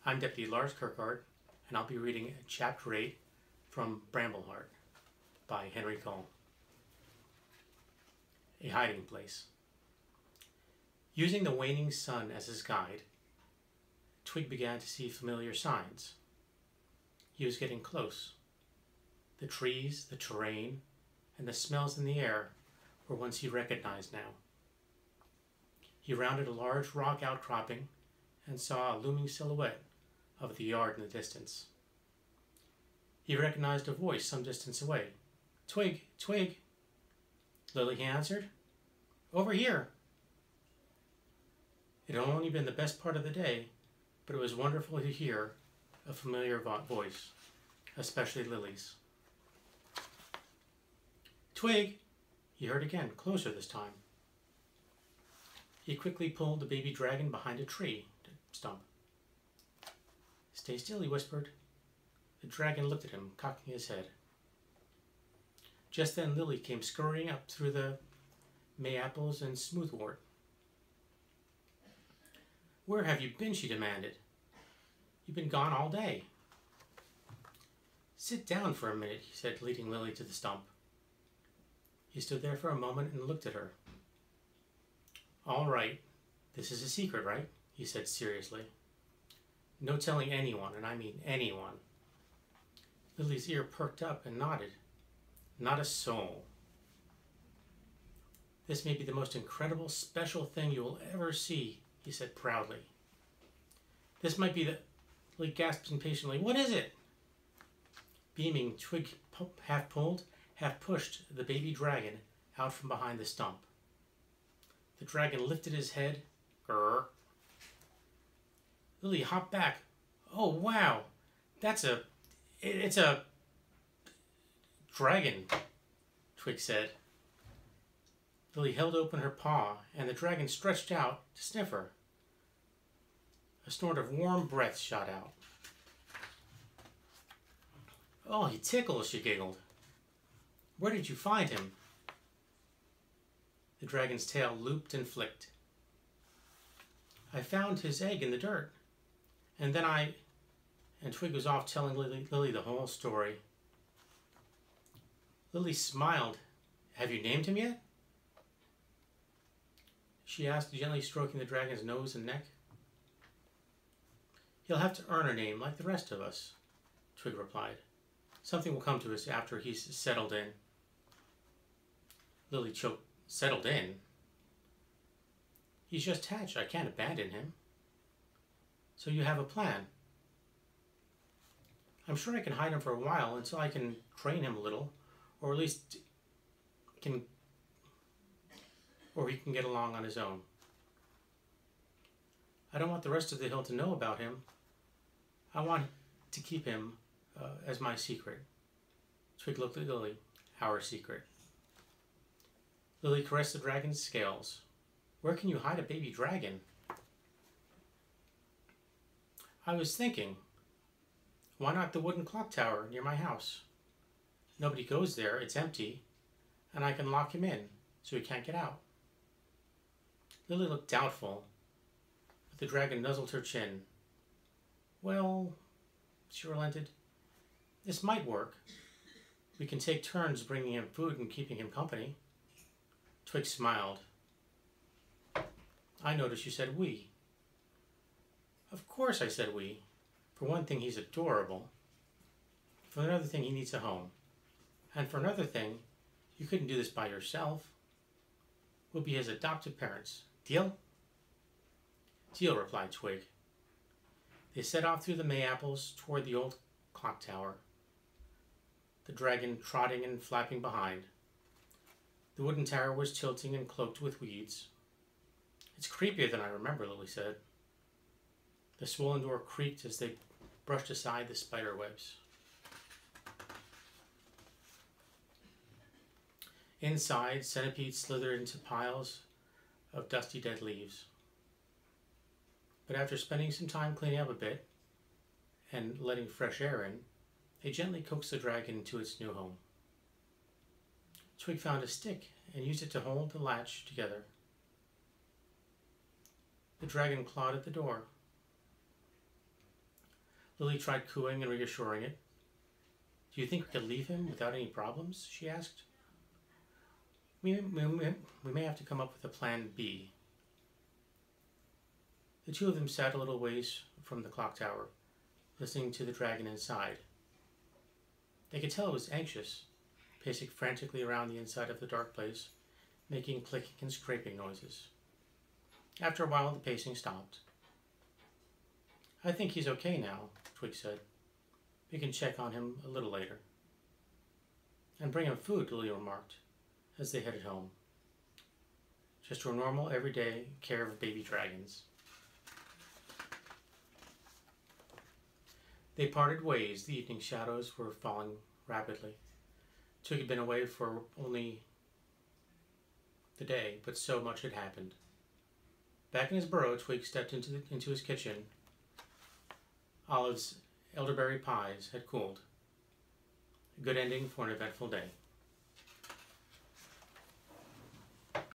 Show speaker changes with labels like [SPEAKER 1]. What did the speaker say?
[SPEAKER 1] I'm Deputy Lars Kirkegard, and I'll be reading Chapter 8 from Brambleheart by Henry Cole. A hiding place. Using the waning sun as his guide, Twig began to see familiar signs. He was getting close. The trees, the terrain, and the smells in the air were ones he recognized now. He rounded a large rock outcropping and saw a looming silhouette of the yard in the distance. He recognized a voice some distance away. "Twig, Twig!" Lily, he answered. "Over here!" It had only been the best part of the day, but it was wonderful to hear a familiar voice, especially Lily's. "Twig!" he heard again, closer this time. He quickly pulled the baby dragon behind a tree stump. "Stay still," he whispered. The dragon looked at him, cocking his head. Just then Lily came scurrying up through the mayaples and smoothwort. "Where have you been?" she demanded. "You've been gone all day." "Sit down for a minute," he said, leading Lily to the stump. He stood there for a moment and looked at her. "All right, this is a secret, right?" he said seriously. "No telling anyone, and I mean anyone." Lily's ear perked up and nodded. "Not a soul." "This may be the most incredible, special thing you will ever see," he said proudly. "This might be the..." Lily gasped impatiently. "What is it?" Beaming, Twig half pulled, half pushed the baby dragon out from behind the stump. The dragon lifted his head. Grrr. Lily hopped back. "Oh, wow! It's a dragon," Twig said. Lily held open her paw, and the dragon stretched out to sniff her. A snort of warm breath shot out. "Oh, he tickles," she giggled. "Where did you find him?" The dragon's tail looped and flicked. "I found his egg in the dirt, and then And Twig was off telling Lily the whole story. Lily smiled. "Have you named him yet?" she asked, gently stroking the dragon's nose and neck. "He'll have to earn a name like the rest of us," Twig replied. "Something will come to us after he's settled in." Lily choked. "Settled in? He's just hatched. I can't abandon him." "So you have a plan?" "I'm sure I can hide him for a while until I can train him a little, or at least he can get along on his own. I don't want the rest of the hill to know about him. I want to keep him as my secret." Twig looked at Lily. "Our secret." Lily caressed the dragon's scales. "Where can you hide a baby dragon?" "I was thinking, why not the wooden clock tower near my house? Nobody goes there, it's empty, and I can lock him in so he can't get out." Lily looked doubtful, but the dragon nuzzled her chin. "Well," she relented, "this might work. We can take turns bringing him food and keeping him company." Twig smiled. "I noticed you said we." "Of course I said we. For one thing, he's adorable. For another thing, he needs a home. And for another thing, you couldn't do this by yourself. We'll be his adopted parents. Deal?" "Deal," replied Twig. They set off through the mayaples toward the old clock tower, the dragon trotting and flapping behind. The wooden tower was tilting and cloaked with weeds. "It's creepier than I remember," Lily said. The swollen door creaked as they brushed aside the spider webs. Inside, centipedes slithered into piles of dusty dead leaves. But after spending some time cleaning up a bit and letting fresh air in, they gently coaxed the dragon into its new home. Twig found a stick and used it to hold the latch together. The dragon clawed at the door. Lily tried cooing and reassuring it. Do you think we could leave him without any problems? She asked. We may have to come up with a plan B. The two of them sat a little ways from the clock tower, listening to the dragon inside. They could tell it was anxious, pacing frantically around the inside of the dark place, making clicking and scraping noises. After a while, the pacing stopped. I think he's okay now, Twig said. We can check on him a little later. And bring him food, Lily remarked, as they headed home. Just your normal, everyday care of baby dragons. They parted ways. The evening shadows were falling rapidly. Twig had been away for only the day, but so much had happened. Back in his burrow, Twig stepped into his kitchen. Olive's elderberry pies had cooled. A good ending for an eventful day.